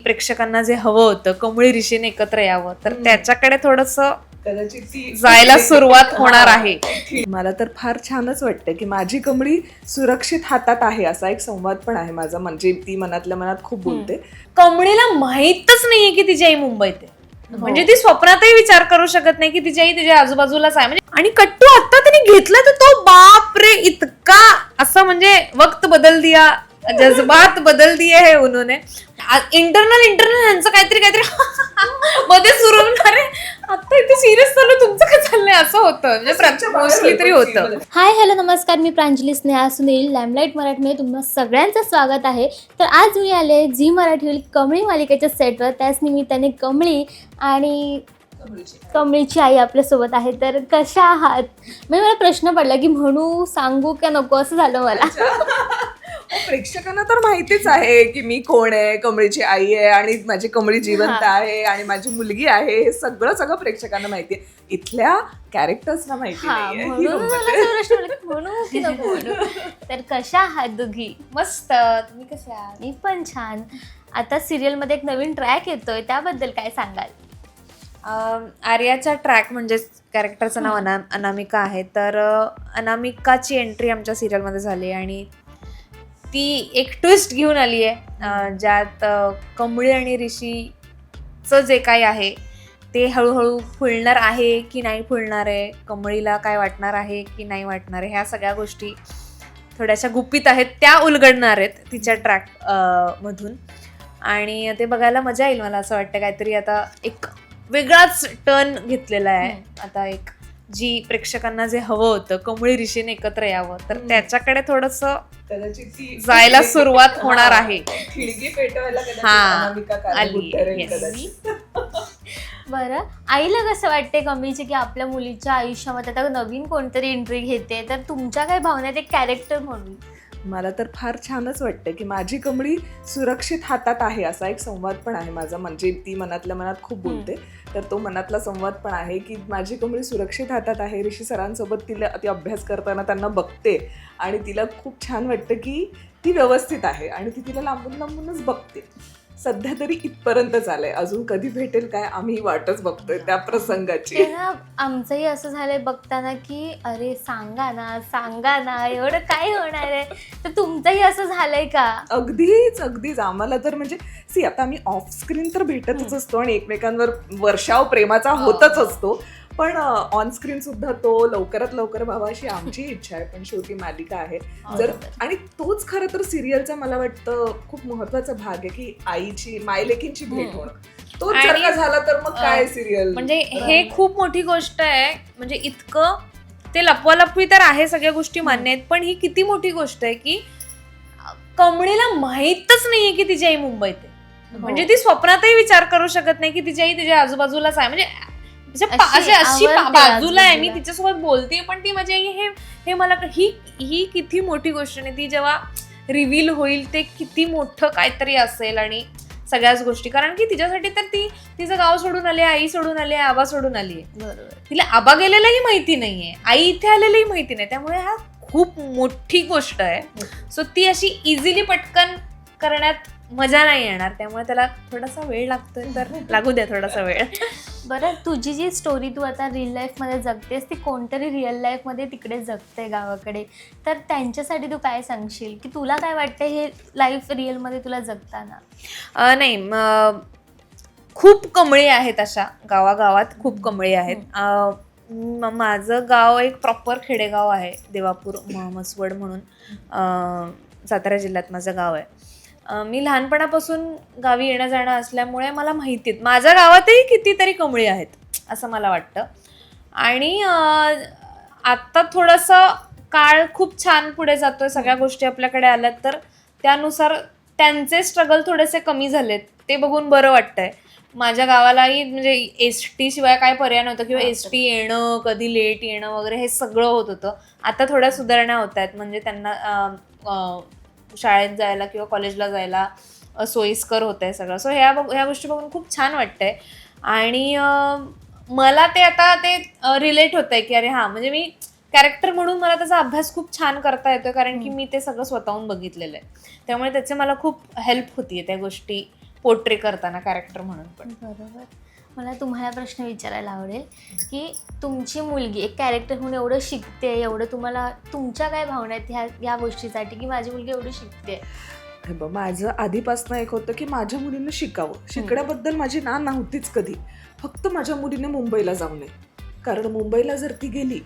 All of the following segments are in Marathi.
प्रेक्षकांना जे हवं होतं कमळी ऋषीने एकत्र यावं, तर त्याच्याकडे थोडंसं कदाचित जायला सुरुवात होणार आहे. मला तर फार छानच वाटतं की माझी कमळी सुरक्षित हातात आहे, असा एक संवाद पण आहे माझा. म्हणजे ती मनातल्या मनात खूप बोलते. कमळीला माहीतच नाहीये की तिची आई मुंबईत आहे. म्हणजे ती स्वप्नातही विचार करू शकत नाही की तिची आई तिच्या आजूबाजूलाच आहे. म्हणजे आणि कट्टू आता तिने घेतला तर तो बाप रे इतका असं म्हणजे वक्त बदल दिया, जज्बात बदल दिए है उन्होंने. इंटरनल ह्यांचं काहीतरी मध्ये सुरू होणार आहे. आता इथे सिरियस चालू तुमचं काय चाललंय असं होतं. म्हणजे मोस्टली तरी होतं. हाय हॅलो नमस्कार, मी प्रांजली स्नेहा सुनील. लॅमलाईट मराठीमध्ये तुम्हा सगळ्यांचं स्वागत आहे. तर आज मी आले झी मराठीवरील कमळी मालिकेच्या सेटवर. त्याच निमित्ताने कमळी आणि कमळीची आई आपल्यासोबत आहे. तर कशा आहात? मला प्रश्न पडला की म्हणू सांगू का नको असं झालं मला. प्रेक्षकांना तर माहितीच आहे की मी कोण आहे, कमळीची आई आहे आणि माझी कमळी जिवंत आहे आणि माझी मुलगी आहे. हे सगळं प्रेक्षकांना माहिती आहे. इथल्या कॅरेक्टर्सना माहिती नाहीये. ही म्हणून गंमत मला आहे. तो प्रश्न पडला की म्हणू की नको म्हणू. तर कशा आहात दोघी? मस्त. तुम्ही कसे आहात? मी पण छान. आता सिरियलमध्ये एक नवीन ट्रॅक येतोय, त्याबद्दल काय सांगाल? आर्याच्या ट्रॅक म्हणजे कॅरेक्टरचं नाव अनामिका आहे. तर अनामिकाची एंट्री आमच्या सिरियलमध्ये झाली आणि ती एक ट्विस्ट घेऊन आली आहे, ज्यात कमळी आणि ऋषीचं जे काही आहे ते हळूहळू फुलणार आहे की नाही फुलणार आहे, कमळीला काय वाटणार आहे की नाही वाटणार आहे, ह्या सगळ्या गोष्टी थोड्याशा गुपित आहेत, त्या उलगडणार आहेत तिच्या ट्रॅक मधून. आणि ते बघायला मजा येईल. मला असं वाटतं काहीतरी आता एक वेगळाच टर्न घेतलेला आहे. आता एक जी प्रेक्षकांना जे हवं होतं कमळी ऋषीने एकत्र यावं, तर त्याच्याकडे थोडंसं कदाचित जायला सुरुवात होणार आहे. खिडकी पेटवायला कदाचित हा, अनामिका कारणीभूत आली, ठरेल yes. कदाचित. बरं, आईला कसं वाटते कमळीचे की आपल्या मुलीच्या आयुष्यामध्ये आता नवीन कोणतरी एंट्री घेते, तर तुमच्या काय भावना आहेत एक कॅरेक्टर म्हणून? मला तर फार छानच वाटतं की माझी कमळी सुरक्षित हातात आहे, असा एक संवाद पण आहे माझा. म्हणजे ती मनातल्या मनात खूप बोलते. तर तो मनातला संवाद पण आहे की माझी कमळी सुरक्षित हातात आहे. ऋषी सरांसोबत ती अभ्यास करताना त्यांना बघते आणि तिला खूप छान वाटतं की ती व्यवस्थित आहे आणि ती तिला लांबून लांबूनच बघते. सध्या तरी इथपर्यंत आलंय. अजून कधी भेटेल काय आम्ही वाटच बघतोय त्या प्रसंगाची. ते ना आमचंही असं झालंय बघताना की अरे सांगा ना एवढं काय होणार आहे. तर तुमचंही असं झालंय का? अगदीच आम्हाला तर म्हणजे आता आम्ही ऑफ स्क्रीन तर भेटतच असतो आणि एकमेकांवर वर्षाव प्रेमाचा होतच असतो, पण ऑन स्क्रीन सुद्धा तो लवकरात लवकर व्हावा अशी आमची इच्छा आहे. पण शेवटी मालिका आहे जर, आणि तोच खरं तर सिरियलचा मला वाटतं खूप महत्वाचा भाग आहे की आईची मायलेकींची भेट होणं. तोच जर का झाला तर मग काय सिरियल. म्हणजे हे खूप मोठी गोष्ट आहे. म्हणजे इतकं ते लपवालपवी तर आहे, सगळ्या गोष्टी मान्य आहेत, पण ही किती मोठी गोष्ट आहे की कमळीला माहीतच नाहीये की तिची आई मुंबईत आहे. म्हणजे ती स्वप्नातही विचार करू शकत नाही की तिची आई तिच्या आजूबाजूलाच आहे. म्हणजे अशी बाजूला आहे, मी तिच्यासोबत बोलते पण ती माझी आई हे मला ही किती मोठी गोष्ट नाही. ती जेव्हा रिव्हील होईल ते किती मोठं काहीतरी असेल आणि सगळ्याच गोष्टी. कारण की तिच्यासाठी तर ती तिचं गाव सोडून आली आहे, आई सोडून आली आहे, आबा सोडून आली आहे. बरोबर. तिला आबा गेलेलाही माहिती नाहीये, आई इथे आलेलंही माहिती नाही. त्यामुळे हा खूप मोठी गोष्ट आहे. सो ती अशी इझिली पटकन करण्यात मजा नाही येणार. त्यामुळे त्याला थोडासा वेळ लागतोय, तर लागू द्या थोडासा वेळ. बरं, तुझी जी स्टोरी तू आता रिअल लाईफमध्ये जगतेस ती कोणतरी रिअल लाईफमध्ये तिकडे जगते गावाकडे, तर त्यांच्यासाठी तू काय सांगशील की तुला काय वाटतं हे लाईफ रिअलमध्ये तुला जगताना? नाही, खूप कमळी आहेत अशा गावागावात, खूप कमळी आहेत. माझं गाव एक प्रॉपर खेडेगाव आहे, देवापूर मसवड म्हणून सातारा जिल्ह्यात माझं गाव आहे. मी लहानपणापासून गावी येणं जाणं असल्यामुळे मला माहिती आहे माझ्या गावातही कितीतरी कमळी आहेत असं मला वाटतं. आणि आत्ता थोडंसं काळ खूप छान पुढे जातोय, सगळ्या गोष्टी आपल्याकडे आल्यात, तर त्यानुसार त्यांचे स्ट्रगल थोडेसे कमी झालेत. ते बघून बरं वाटतंय. माझ्या गावालाही म्हणजे एसटी शिवाय काय पर्याय नव्हतं, किंवा एसटी येणं, कधी लेट येणं वगैरे हे सगळं होत होतं. आता थोड्या सुधारणा होत आहेत. म्हणजे त्यांना शाळेत जायला किंवा कॉलेजला जायला सोयीस्कर होत आहे सगळं. सो ह्या गोष्टी बघून खूप छान वाटतंय. आणि मला ते आता ते रिलेट होत आहे की अरे हां, म्हणजे मी कॅरेक्टर म्हणून मला त्याचा अभ्यास खूप छान करता येतोय, कारण की मी ते सगळं स्वतःहून बघितलेलं आहे. त्यामुळे त्याचे मला खूप हेल्प होतीये त्या गोष्टी पोर्ट्रे करताना कॅरेक्टर म्हणून पण. बरोबर. मला तुम्हाला प्रश्न विचारायला आवडेल की तुमची मुलगी एक कॅरेक्टर म्हणून एवढं शिकते, एवढं तुम्हाला तुमच्या काय भावना आहेत ह्या गोष्टीसाठी की माझी मुलगी एवढी शिकते? माझं आधीपासून एक होतं की माझ्या मुलीनं शिकावं. शिकण्याबद्दल माझी ना नव्हतीच कधी. फक्त माझ्या मुलीने मुंबईला जाऊ नये, कारण मुंबईला जर ती गेली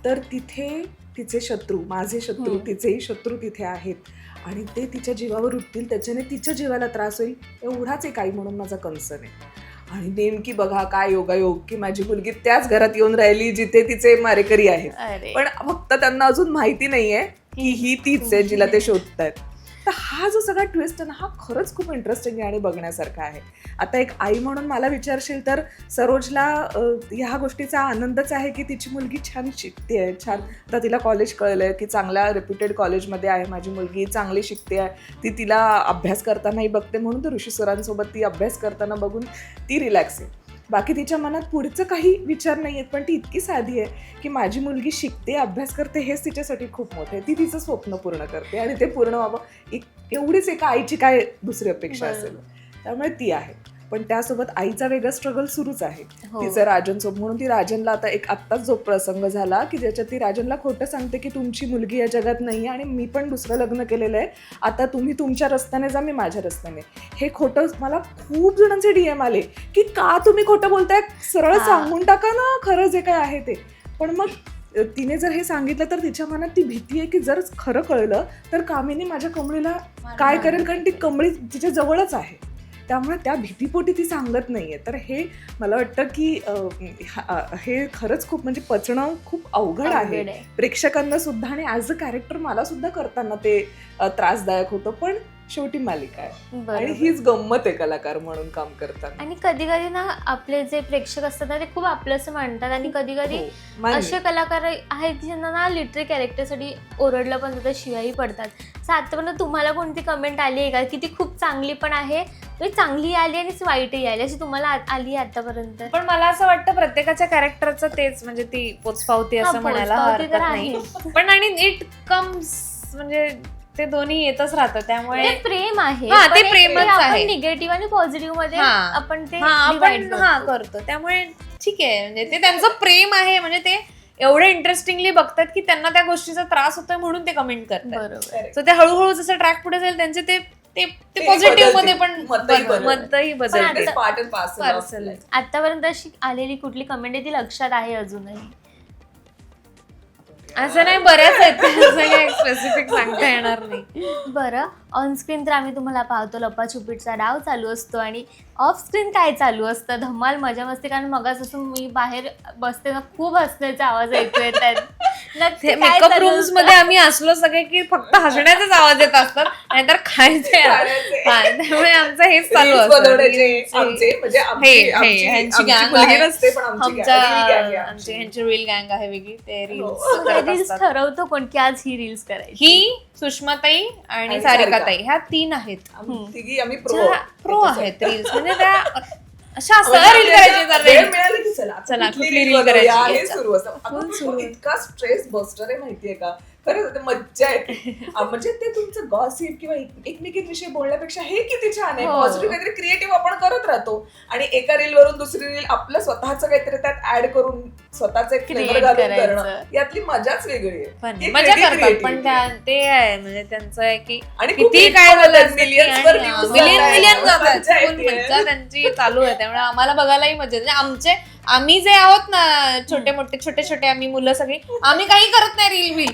तर तिथे तिचे शत्रू, माझे शत्रू, तिचेही शत्रू तिथे आहेत आणि ते तिच्या जीवावर उठतील, त्याच्याने तिच्या जीवाला त्रास होईल, एवढाच एक आई म्हणून माझा कन्सर्न आहे. आणि नेमकी बघा काय योगायोग की माझी मुलगी त्याच घरात येऊन राहिली जिथे तिचे मारेकरी आहेत, पण फक्त त्यांना अजून माहिती नाहीये की ही तीच आहे जिला ते शोधतायत. तर हा जो सगळा ट्विस्ट आहे ना, हा खरंच खूप इंटरेस्टिंग आहे आणि बघण्यासारखा आहे. आता एक आई म्हणून मला विचारशील तर सरोजला ह्या गोष्टीचा आनंदच आहे की तिची मुलगी छान शिकते, छान. आता तिला कॉलेज कळलंय की चांगल्या रेप्युटेड कॉलेजमध्ये आहे माझी मुलगी, चांगली शिकते आहे ती, तिला अभ्यास करतानाही बघते म्हणून तर ऋषी सरांसोबत ती अभ्यास करताना बघून ती रिलॅक्स आहे. बाकी तिच्या मनात पुढचं काही विचार नाही आहेत, पण ती इतकी साधी आहे की माझी मुलगी शिकते, अभ्यास करते, हेच तिच्यासाठी खूप मोठं आहे. ती तिचं स्वप्न पूर्ण करते आणि ते पूर्ण व्हावं एवढीच एका आईची काय दुसरी अपेक्षा असेल, त्यामुळे ती आहे. पण त्यासोबत आईचा वेगळा स्ट्रगल सुरूच आहे तिचं राजनसोबत. म्हणून ती राजनला आता एक आत्ताच जो प्रसंग झाला की ज्याच्यात ती राजनला खोटं सांगते की तुमची मुलगी या जगात नाही आणि मी पण दुसरं लग्न केलेलं आहे, आता तुम्ही तुमच्या रस्त्याने जा, मी माझ्या रस्त्याने. हे खोटं मला खूप जणांचे DM आले की का तुम्ही खोटं बोलताय, सरळ सांगून टाका ना खरं जे काय आहे ते. पण मग तिने जर हे सांगितलं तर तिच्या मनात ती भीती आहे की जर खरं कळलं तर कामिनी माझ्या कमळीला काय करेल, कारण ती कमळी तिच्या जवळच आहे, त्यामुळे त्या भीतीपोटी ती सांगत नाहीये. तर हे मला वाटतं की हे खरंच खूप म्हणजे पचणं खूप अवघड आहे प्रेक्षकांना सुद्धा, आणि ॲज अ कॅरेक्टर मला सुद्धा करताना ते त्रासदायक होतं. पण शेवटी मालिका आहे आणि हीच गंमत आहे कलाकार म्हणून काम करताना. आणि कधी कधी ना आपले जे प्रेक्षक असतात ना ते खूप आपलंसं मानतात आणि कधी कधी असे कलाकार आहेत की ज्यांना ना लिटररी कॅरेक्टरसाठी ओरडलं पण जातं, शिवाही पडतात. आतापर्यंत तुम्हाला कोणती कमेंट आली आहे का की ती खूप चांगली पण आहे, चांगली आली आणि वाईटही आली, अशी तुम्हाला आली आतापर्यंत? पण मला असं वाटतं प्रत्येकाच्या कॅरेक्टरचं तेच म्हणजे ती पोचपावती असं म्हणायला हरकत नाही. पण आणि इट कम्स म्हणजे ते दोन्ही येतच राहतं, त्यामुळे प्रेम आहे, ते प्रेमच आहे. निगेटिव्ह आणि पॉझिटिव्ह मध्ये आपण ते करतो, त्यामुळे ठीक आहे. म्हणजे ते त्यांचं प्रेम आहे, म्हणजे ते एवढे इंटरेस्टिंगली बघतात की त्यांना त्या गोष्टीचा त्रास होतोय म्हणून ते कमेंट करतात. बरोबर. सो ते हळूहळू जसं ट्रॅक पुढे जाईल त्यांचे ते पॉझिटिव्ह मध्ये पण मतही बदलते. आतापर्यंत अशी आलेली कुठली कमेंट आहे ती लक्षात आहे अजूनही? असं नाही, बऱ्याच आहेत, काही स्पेसिफिक सांगता येणार नाही. बरं, ऑनस्क्रीन तर आम्ही तुम्हाला पाहतो लपाछुपीचा डाव चालू असतो आणि ऑफ स्क्रीन काय चालू असतं, धमाल मजा मस्ती. कारण मगापासून मी बाहेर बसते ना खूप हसण्याचा आवाज ऐकू येतात. मेकअप रूम्स मध्ये आम्ही असलो सगळे की फक्त हसण्याचाच आवाज येत असतात, नाहीतर खायचं. त्यामुळे आमचं हेच चालू असतं. ह्यांची रील गँग आहे वेगळी, ते रील्स ठरवतो कोण की आज ही रील्स करायची. ही सुषमाताई आणि सारिकाताई ह्या 3 आहेत, प्रो आहेत रील्स. म्हणजे त्या अशा रील करायची, चला कुठली रील करायची सुरू असतं. इतका स्ट्रेस बस्टर आहे माहितीये का, खरंच मज्जा येते. म्हणजे ते तुमचं गॉसिप किंवा एकमेकींविषयी बोलण्यापेक्षा हे किती छान आहे, पॉझिटिव्ह काहीतरी क्रिएटिव्ह आपण करत राहतो आणि एका रील वरून दुसरी रील आपलं स्वतःचं काहीतरी त्यात ऍड करून स्वतःचं एक फ्लेवर घालून करणं, यातली मजाच वेगळी आहे. मजा करतात, पण ते आहे म्हणजे त्यांचं आहे की किती काय झालं मिलियन मज्जा त्यांची चालू आहे, त्यामुळे आम्हाला बघायलाही मजा येते. आम्ही जे आहोत ना छोटे आम्ही मुलं सगळी, आम्ही काही करत नाही रील बिल,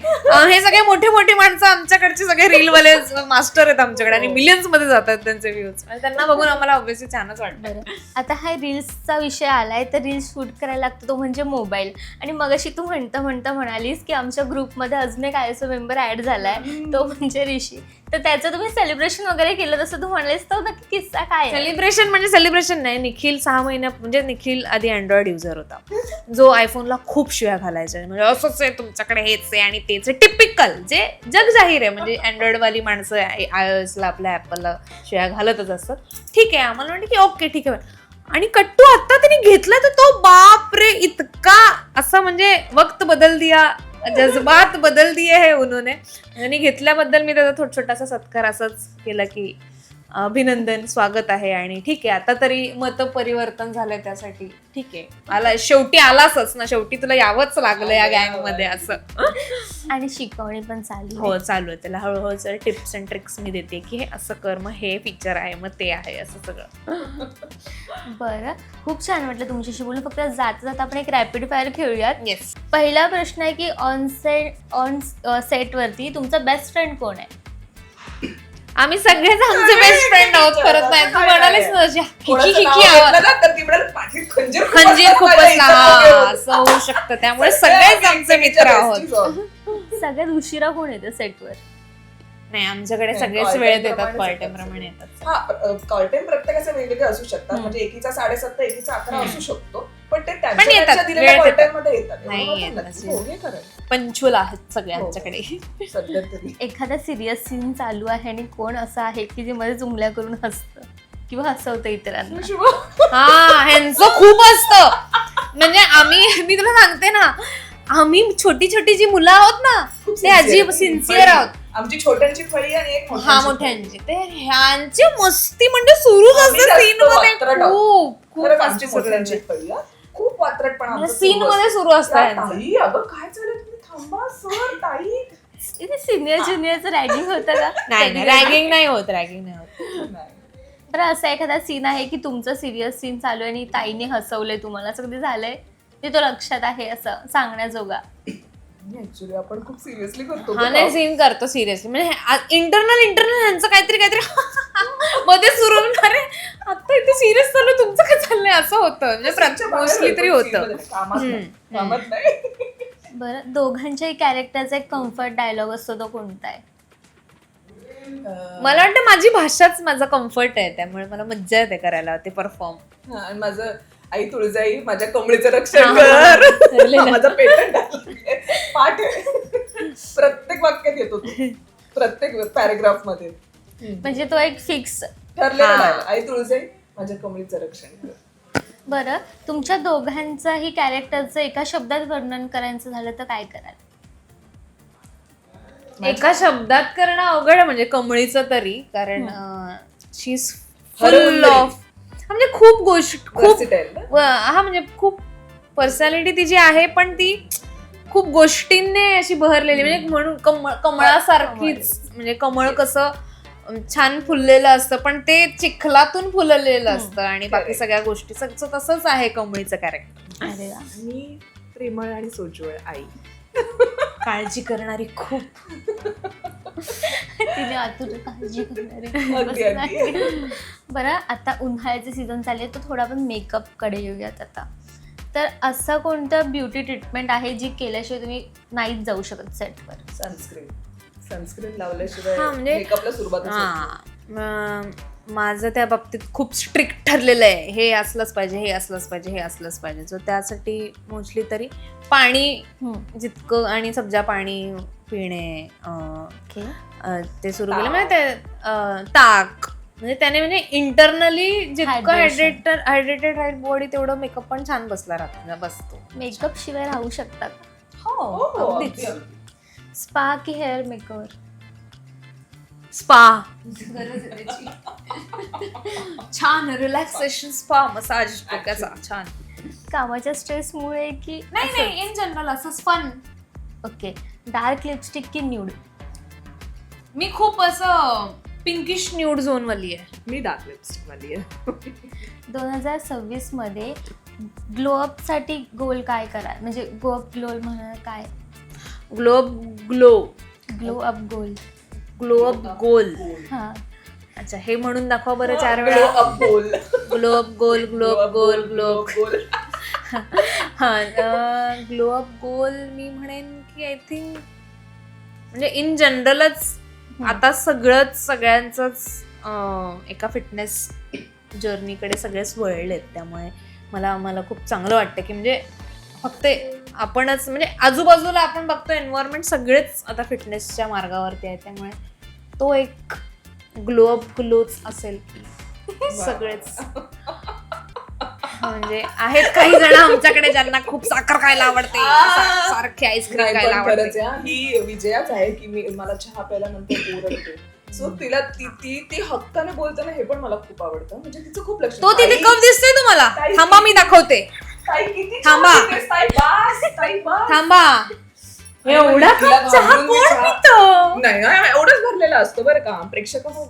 हे सगळे मोठी माणसं आमच्याकडचे सगळे रीलवाले मास्टर आहेत आमच्याकडे आणि मिलियन्स मध्ये जातात त्यांचे व्ह्यूज, त्यांना बघून आम्हाला ऑब्व्हियसली छानच वाटतं. आता हा रील्सचा विषय आलाय तर रील्स शूट करायला लागतो तो म्हणजे मोबाईल. आणि मगाशी तू म्हणता म्हणालीस की आमच्या ग्रुपमध्ये अजून एक ISO मेंबर ऍड झालाय, तो म्हणजे ऋषी. तर त्याचं तुम्ही सेलिब्रेशन वगैरे केलं तसं तू म्हणालीस, तर नक्की किस्सा काय? सेलिब्रेशन नाही, निखिल 6 महिन्या म्हणजे निखिल आधी अँड्रॉइड युजर होता जो आयफोनला खूप शिव्या घालायचा, म्हणजे असंच आहे तुमच्याकडे हेच आहे आणि तेच आहे, टिपिकल जे जग जाहीर आहे. म्हणजे अँड्रॉइड वाली माणसं iOSला आपल्या ऍपलला शिव्या घालतच असतात. ठीक आहे, आम्हाला म्हणते की ओके ठीक आहे. आणि कट्टू आता त्यांनी घेतलाय तर तो बापरे इतका असं म्हणजे वक्त बदल दिया, जज्बात बदल दिए है उन्होंने. आणि घेतल्याबद्दल मी त्याचा छोटासा सत्कार असंच केला की अभिनंदन, स्वागत आहे. आणि ठीक आहे, आता तरी मत परिवर्तन झालंय त्यासाठी ठीक आहे. आला शेवटी, आलासच ना शेवटी, तुला यावंच लागलं या गँग मध्ये असं. आणि शिकवणी पण चालू हो चालू आहे. त्याला हळूहळू टिप्स अँड ट्रिक्स मी देते की हे असं कर, मग हे फीचर आहे, मग ते आहे, असं सगळं. बरं, खूप छान वाटलं तुमच्याशी बोलून. फक्त जाता जाता आपण एक रॅपिड फायर खेळूयात. येस. पहिला प्रश्न आहे की ऑन सेट वरती तुमचा बेस्ट फ्रेंड कोण आहे? आम्ही सगळेच आमचे बेस्ट फ्रेंड आहोत. परत नाही तू म्हणालीस ना खंजीर खूपच असं होऊ शकतं, त्यामुळे सगळेच आमचे मित्र आहोत. सगळ्यात उशिरा कोण येतं सेटवर? नाही, आमच्याकडे सगळेच वेळेत येतात, कॉल प्रमाणे येतात. हा, कॉल टाइम प्रत्येकाचे वेगवेगळे असू शकतात. म्हणजे एकीचा 7:30 एकीचा 11 असू शकतो, पण ते येतात, त्यांच्या दिलेल्या वेळेत कॉल टाइम मध्ये येतात. नाही एवढं येत मात्र नसेल. नक्की. हो, हे खरं आहे. पंचुल आहेत सगळे आमच्याकडे. सध्या तरी एखादा सिरियस सीन चालू आहे आणि कोण असं आहे की जे मध्ये जुमल्या करून हसतं किंवा हसवतं इतरांना? हा, ह्यांचं खूप असतं. म्हणजे मी तुला सांगते ना, आम्ही छोटी छोटी जी मुलं आहोत ना, ते अजीब सिन्सिअर आहोत. आमची छोट्यांची फळी आणि एक मोठ्यांची, ते ह्यांची मस्ती म्हणजे सुरूच असते सीन मध्ये. खूप मस्ती मोठ्यांची फळी, खूप वात्रटपणा सीन मध्ये सुरू असतं. ताई, अगं काय झालं, तुम्ही थांबा सर, ताई. सिनियर ज्युनियरचं रॅगिंग होतं का? नाही, रॅगिंग नाही होत, रॅगिंग नाही होत. तर असा एखादा सीन आहे की तुमचं सिरियस सीन चालू आहे आणि ताईने हसवलंय तुम्हाला, असं कधी झालंय ते तो लक्षात आहे असं सांगण्याजोगा? ऍक्च्युली आपण खूप सिरियसली करतो. हा, नाही सीन करतो सिरियसली. म्हणजे इंटरनल ह्यांचं काहीतरी मध्ये सुरू होणार आहे, आता इथे सिरियस चालू, तुमचं काय चाललंय, असं होतं. म्हणजे मोस्टली तरी होतं. कामात नाही. बरं, दोघांच्याही कॅरेक्टरचा एक कम्फर्ट डायलॉग असतो, तो कोणता आहे? मला वाटतं माझी भाषाच माझा कम्फर्ट आहे, त्यामुळे मला मज्जा येते करायला ते परफॉर्म. आणि माझं आई तुळजाई माझ्या कमळीचं रक्षण कर, माझा पेटंट पाठ आहे. प्रत्येक वाक्यात येतो तो, प्रत्येक पॅरेग्राफ मध्ये. म्हणजे तो एक फिक्स ठरलेला डायलॉग, आई तुळजाई माझ्या कमळीचं रक्षण कर. बरं, तुमच्या दोघांचाही कॅरेक्टरचं एका शब्दात वर्णन करायचं झालं तर काय कराल? एका शब्दात करणं अवघड आहे, म्हणजे कमळीचं तरी, कारण शी इज फुल ऑफ, म्हणजे खूप म्हणजे खूप पर्सनॅलिटी तिची आहे, पण ती खूप गोष्टींनी अशी बहरलेली, म्हणजे म्हणून कमळासारखीच. म्हणजे कमळ कसं छान फुललेलं असतं, पण ते चिखलातून फुललेलं असतं, आणि बाकी सगळ्या गोष्टी तसंच आहे कमळीचं कॅरेक्टर. अरे वा. मी प्रेमळ आणि सोज्वळ आई, काळजी करणारी खूप. तिने आतून काळजी करणारी. बरं, आता उन्हाळ्याचे सीझन चालले, तर थोडा आपण मेकअप कडे येऊयात आता. तर असं कोणतं ब्युटी ट्रीटमेंट आहे जी केल्याशिवाय तुम्ही नाहीच जाऊ शकत सेटवर? सनस्क्रीन लावल्याशिवाय म्हणजे मेकअपला सुरुवात. माझं त्या बाबतीत खूप स्ट्रिक्ट ठरलेलं आहे, हे असलंच पाहिजे, हे असलंच पाहिजे, हे असलंच पाहिजे. सो त्यासाठी मोस्टली तरी पाणी जितकं, आणि सब्जा पाणी पिणे ते सुरू केलं. म्हणजे ते ताक, म्हणजे त्याने म्हणजे इंटरनली जितकं हायड्रेटेड राहील बॉडी, तेवढं मेकअप पण छान बसतो. मेकअप शिवाय राहू शकतात? हो, स्पा की हेअर मेकअवर? स्पा, छान रिलॅक्सेशन स्पा, मसाज डोक्याचा छान. कामाच्या स्ट्रेसमुळे की नाही, इन जनरल असंच फन. ओके. डार्क लिपस्टिक की न्यूड? मी खूप असं पिंकिश न्यूड झोन वाली आहे. मी डार्क लिपस्टिक वाली आहे. 2026 मध्ये ग्लो अप साठी गोल काय करा, म्हणजे ग्लो अप म्हणा काय? ग्लो अप गोल. हा, अच्छा, हे म्हणून दाखवा बरं 4 वेळा. ग्लो अप गोल. हा, ग्लो अप गोल मी म्हणेन की आय थिंक, म्हणजे इन जनरलच आता सगळ्यांचंच एका फिटनेस जर्नीकडे सगळेच वळलेत, त्यामुळे मला खूप चांगलं वाटतं की म्हणजे फक्त आपणच, म्हणजे आजूबाजूला आपण बघतो एन्व्हायरमेंट सगळेच आता फिटनेसच्या मार्गावरती आहे, त्यामुळे तो एक ग्लोच असेल की सगळेच. म्हणजे आहेत काही जण आमच्याकडे ज्यांना खूप साखर खायला आवडते, सारखी आईस्क्रीम खायला आवडते. ही विजयाच आहे की मला चहा प्यायला नंतर ओरडते सो तिला ती हक्काने बोलताना हे पण मला खूप आवडतं, म्हणजे तिचं खूप लक्ष. तो तिथे कप दिसतोय तुम्हाला? ताई- थांबा मी दाखवते. ताई किती थांबा. छान दिसतेस, ताई बस, ताई बस. थांबा. आणि एवढा तिला कप चहा घाबरून मी कोण चहा- पितं? नाही एवढंच भरलेला असतो बरं का प्रेक्षक हो.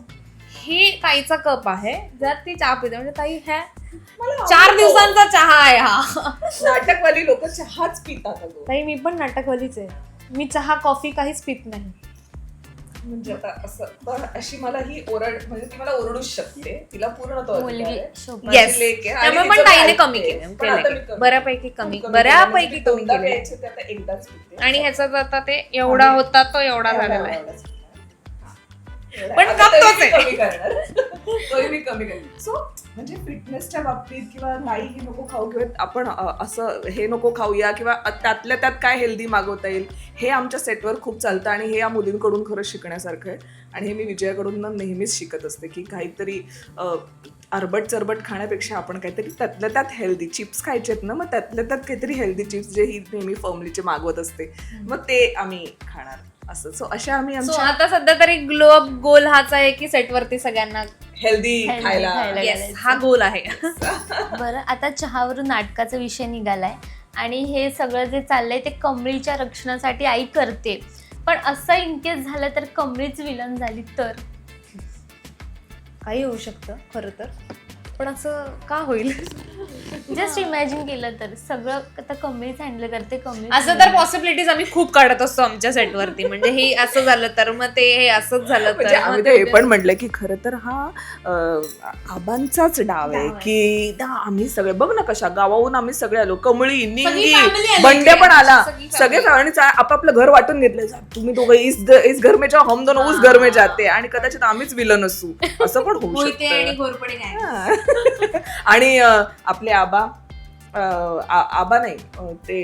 हे ताईचा कप आहे, जर ती चहा पिते म्हणजे ताई ह्या मला 4 आवडतो. दिवसांचा चहा आहे हा. नाटकवाली लोक चहाच पितात अगं. ताई मी पण नाटकवालीच आहे. मी चहा कॉफी काहीच पित नाही. म्हणजे आता असं तर अशी मला ही म्हणजे ती मला ओरडूच शकते, तिला पूर्ण तो अधिकार मुलगी आहे. शोभा. माझी Yes. लेक आहे आणि त्यामुळे तिचं पण ताईने मी कमी ऐकते. केलं पण आता मी केलं. कमी- बऱ्यापैकी कमी खूप बऱ्यापैकी म्हणजे कमी दोनदा केले. प्यायचे ते आता एकदाच पिते. आणि ह्याचा आता ते एवढा आणि- होता तो एवढा झालेला आहे. एवढाच. पण आता कप तरी तोच मी आहे. कमी करणार. तरी मी कमी करणार. सो म्हणजे फिटनेसच्या बाबतीत किंवा नाही हे नको खाऊ किंवा आपण असं हे नको खाऊया किंवा त्यातल्या त्यात काय हेल्दी मागवता येईल हे आमच्या सेटवर खूप चालतं आणि हे या मुलींकडून खरंच शिकण्यासारखं आहे. आणि हे मी विजयाकडून नेहमीच शिकत असते की काहीतरी अरबट चरबट खाण्यापेक्षा आपण काहीतरी त्यातल्या त्यात हेल्दी चिप्स खायचे आहेत ना, मग त्यातल्या त्यात काहीतरी हेल्दी चिप्स जे ही नेहमी फर्मलीचे मागवत असते मग ते आम्ही खाणार असं. सो अशा आम्ही So, आमच्या आता सध्या तरी ग्लोअप गोल हाच आहे की सेटवरती सगळ्यांना हेल्दी Healthy खायला खायला. Yes, हा गोल आहे. बरं, आता चहावरून नाटकाचा विषय निघालाय आणि हे सगळं जे चाललंय ते कमळीच्या रक्षणासाठी आई करते, पण असं इनकेस झालं तर कमळीच विलन झाली तर? काही होऊ शकतं खरं तर, पण असं का होईल? जस्ट इमॅजिन केलं तर सगळं आता कमळीच हँडल करते, कमळी असं तर पॉसिबिलिटीज आम्ही खूप काढत असतो आमच्या सेटवरती. म्हणजे हे असं झालं तर मग ते हे असंच झालं म्हणजे तर आम्ही मग तर हे ते- पण म्हटलं की खरं तर हा आबांचाच डाव आहे की आम्ही सगळे बघ ना कशा गावाहून आम्ही सगळे आलो, कमळी निंगी family आली बंड्या पण इकडे. आला, सगळी सगळे family. आणि आपापलं घर वाटून घेतलं, तुम्ही दोघं इस घर में जाओ हम दोनों उस घर में जाते, आणि कदाचित आम्हीच विलन असू असं पण होऊ मोहिते आणि शकतं. घोरपडे काय. हा. आणि आपले आबा आबा नाही ते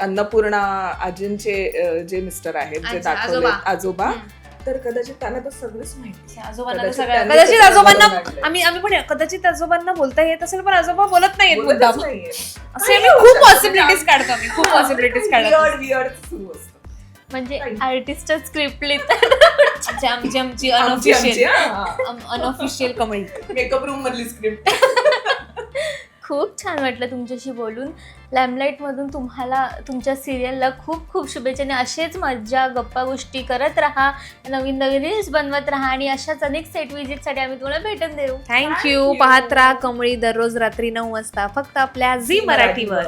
अन्नपूर्णा आजींचे जे मिस्टर आहेत जे अच्छा, दाखवले आजोबा. आजोबा, हम्म. तर कदाचित त्यांना तर सगळंच माहिती आहे. आजोबांना तर कदाचित सगळं त्यांनी कदाचित ते आजोबांना बरोबर वाटलंय. आम्ही पण कदाचित आजोबांना बोलता येत असेल पण आजोबा बोलत नाहीत बोलतच मुद्दाम. नाहीये. असे आम्ही खूप पॉसिबिलिटीज काढतो. आम्ही खूप पॉसिबिलिटीज काढतो. Weird सुरू असतं. म्हणजे काही. आर्टिस्टच स्क्रिप्ट लिहितात. आमची आमची unofficial unofficial comment. Makeup room मधली स्क्रिप्ट. खूप छान वाटलं तुमच्याशी बोलून. लॅमलाईटमधून तुम्हाला तुमच्या सिरियलला खूप खूप शुभेच्छा आणि असेच मज्जा गप्पा गोष्टी करत राहा, नवीन नवीन रील्स बनवत राहा आणि अशाच अनेक सेट विजिटसाठी आम्ही तुम्हाला भेटून देऊ. थँक्यू. पाहत राहा कमळी दररोज रात्री 9 वाजता फक्त आपल्या झी मराठीवर.